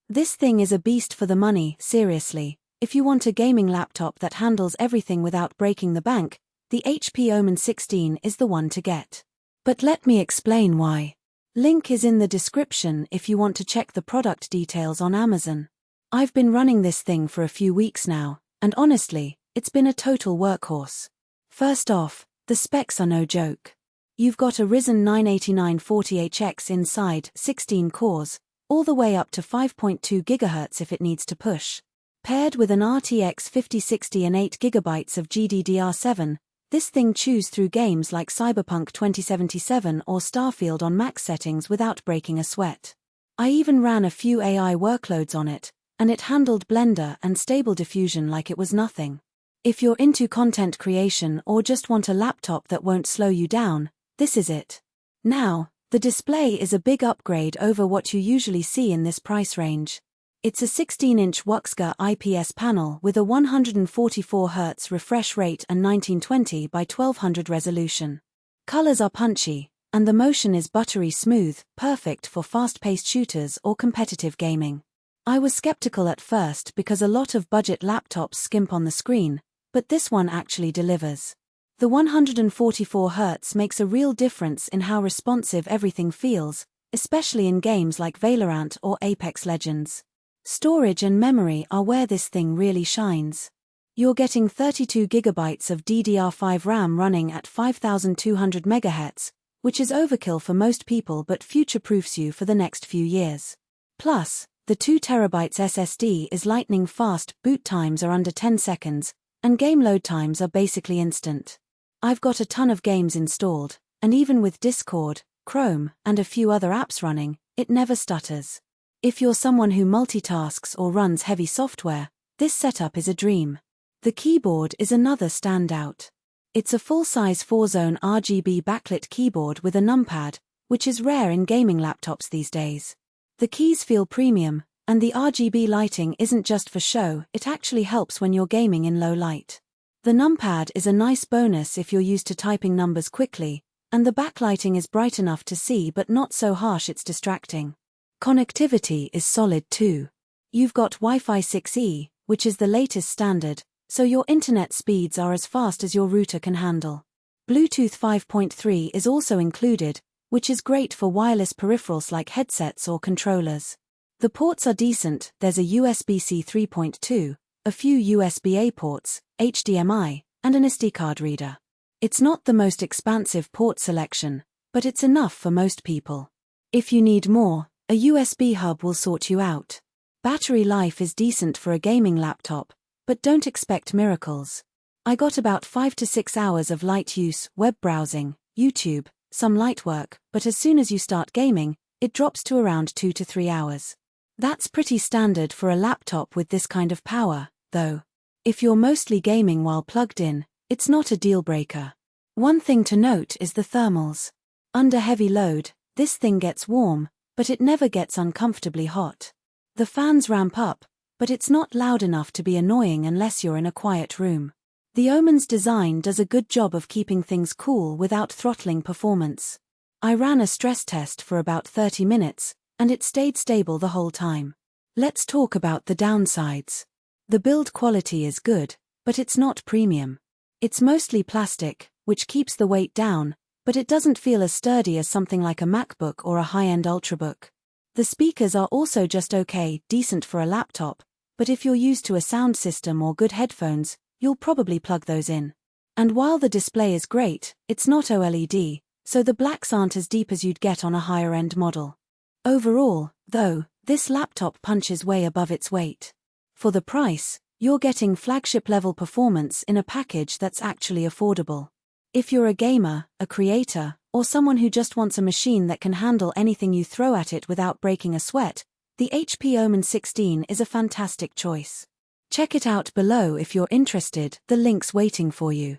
This thing is a beast for the money, seriously. If you want a gaming laptop that handles everything without breaking the bank, the HP Omen 16 is the one to get. But let me explain why. Link is in the description if you want to check the product details on Amazon. I've been running this thing for a few weeks now, and honestly, it's been a total workhorse. First off, the specs are no joke. You've got a Ryzen 9 8940HX inside, 16 cores, all the way up to 5.2 GHz if it needs to push. Paired with an RTX 5060 and 8 GB of GDDR7, this thing chews through games like Cyberpunk 2077 or Starfield on max settings without breaking a sweat. I even ran a few AI workloads on it, and it handled Blender and Stable Diffusion like it was nothing. If you're into content creation or just want a laptop that won't slow you down, this is it. Now, the display is a big upgrade over what you usually see in this price range. It's a 16-inch WUXGA IPS panel with a 144Hz refresh rate and 1920 by 1200 resolution. Colors are punchy, and the motion is buttery smooth, perfect for fast-paced shooters or competitive gaming. I was skeptical at first because a lot of budget laptops skimp on the screen, but this one actually delivers. The 144Hz makes a real difference in how responsive everything feels, especially in games like Valorant or Apex Legends. Storage and memory are where this thing really shines. You're getting 32 GB of DDR5 RAM running at 5200 MHz, which is overkill for most people but future-proofs you for the next few years. Plus, the 2 TB SSD is lightning fast, boot times are under 10 seconds, and game load times are basically instant. I've got a ton of games installed, and even with Discord, Chrome, and a few other apps running, it never stutters. If you're someone who multitasks or runs heavy software, this setup is a dream. The keyboard is another standout. It's a full-size 4-zone RGB backlit keyboard with a numpad, which is rare in gaming laptops these days. The keys feel premium, and the RGB lighting isn't just for show, it actually helps when you're gaming in low light. The numpad is a nice bonus if you're used to typing numbers quickly, and the backlighting is bright enough to see but not so harsh it's distracting. Connectivity is solid too. You've got Wi-Fi 6E, which is the latest standard, so your internet speeds are as fast as your router can handle. Bluetooth 5.3 is also included, which is great for wireless peripherals like headsets or controllers. The ports are decent, there's a USB-C 3.2, a few USB-A ports, HDMI, and an SD card reader. It's not the most expansive port selection, but it's enough for most people. If you need more, a USB hub will sort you out. Battery life is decent for a gaming laptop, but don't expect miracles. I got about 5 to 6 hours of light use, web browsing, YouTube, some light work, but as soon as you start gaming, it drops to around 2 to 3 hours. That's pretty standard for a laptop with this kind of power, though. If you're mostly gaming while plugged in, it's not a deal breaker. One thing to note is the thermals. Under heavy load, this thing gets warm, but it never gets uncomfortably hot. The fans ramp up, but it's not loud enough to be annoying unless you're in a quiet room. The Omen's design does a good job of keeping things cool without throttling performance. I ran a stress test for about 30 minutes, and it stayed stable the whole time. Let's talk about the downsides. The build quality is good, but it's not premium. It's mostly plastic, which keeps the weight down, but it doesn't feel as sturdy as something like a MacBook or a high-end ultrabook. The speakers are also just okay, decent for a laptop, but if you're used to a sound system or good headphones, you'll probably plug those in. And while the display is great, it's not OLED, so the blacks aren't as deep as you'd get on a higher-end model. Overall, though, this laptop punches way above its weight. For the price, you're getting flagship-level performance in a package that's actually affordable. If you're a gamer, a creator, or someone who just wants a machine that can handle anything you throw at it without breaking a sweat, the HP Omen 16 is a fantastic choice. Check it out below if you're interested, the link's waiting for you.